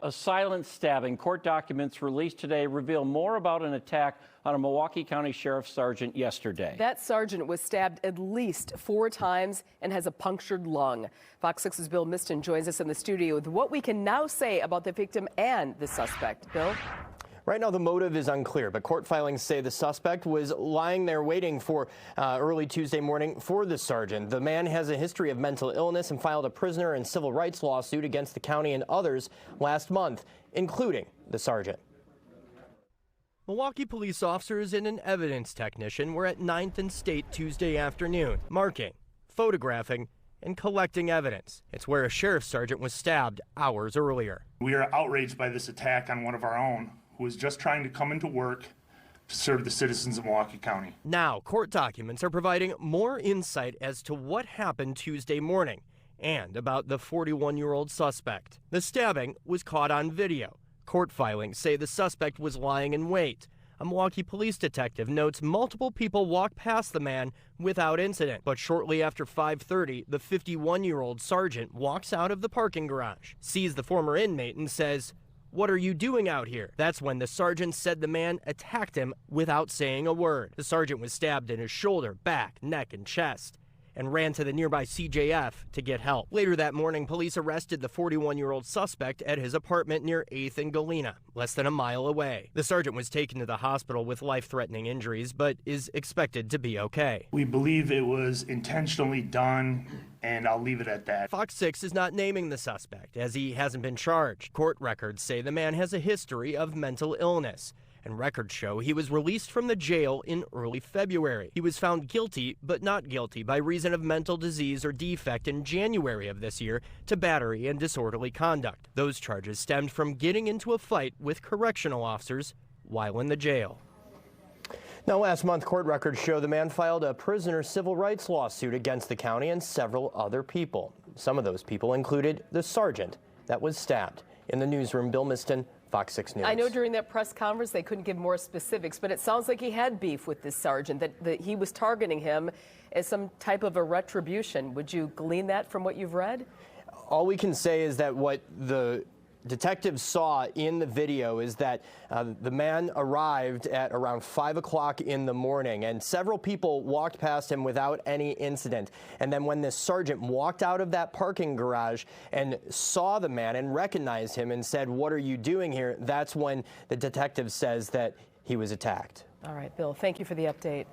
A silent stabbing. Court documents released today reveal more about an attack on a Milwaukee County Sheriff's sergeant yesterday. That sergeant was stabbed at least 4 times and has a punctured lung. Fox 6's Bill Miston joins us in the studio with what we can now say about the victim and the suspect. Bill? Right now, the motive is unclear, but court filings say the suspect was lying there waiting for early Tuesday morning for the sergeant. The man has a history of mental illness and filed a prisoner and civil rights lawsuit against the county and others last month, including the sergeant. Milwaukee police officers and an evidence technician were at 9th and State Tuesday afternoon, marking, photographing, and collecting evidence. It's where a sheriff's sergeant was stabbed hours earlier. We are outraged by this attack on one of our own, who was just trying to come into work to serve the citizens of Milwaukee County. Now, court documents are providing more insight as to what happened Tuesday morning and about the 41-year-old suspect. The stabbing was caught on video. Court filings say the suspect was lying in wait. A Milwaukee police detective notes multiple people walked past the man without incident. But shortly after 5:30, the 51-year-old sergeant walks out of the parking garage, sees the former inmate, and says, "What are you doing out here?" That's when the sergeant said the man attacked him without saying a word. The sergeant was stabbed in his shoulder, back, neck, and chest, and ran to the nearby CJF to get help. Later that morning, police arrested the 41-year-old suspect at his apartment near 8th and Galena, less than a mile away. The sergeant was taken to the hospital with life-threatening injuries, but is expected to be okay. We believe it was intentionally done, and I'll leave it at that. Fox 6 is not naming the suspect, as he hasn't been charged. Court records say the man has a history of mental illness, and records show he was released from the jail in early February. He was found guilty, but not guilty, by reason of mental disease or defect in January of this year to battery and disorderly conduct. Those charges stemmed from getting into a fight with correctional officers while in the jail. Now, last month, court records show the man filed a prisoner civil rights lawsuit against the county and several other people. Some of those people included the sergeant that was stabbed. In the newsroom, Bill Miston, Fox 6 News. I know during that press conference they couldn't give more specifics, but it sounds like he had beef with this sergeant, that he was targeting him as some type of a retribution. Would you glean that from what you've read? All we can say is that what the detectives saw in the video is that the man arrived at around 5 o'clock in the morning, and several people walked past him without any incident. And then when this sergeant walked out of that parking garage and saw the man and recognized him and said, "What are you doing here?" that's when the detective says that he was attacked. All right, Bill, thank you for the update.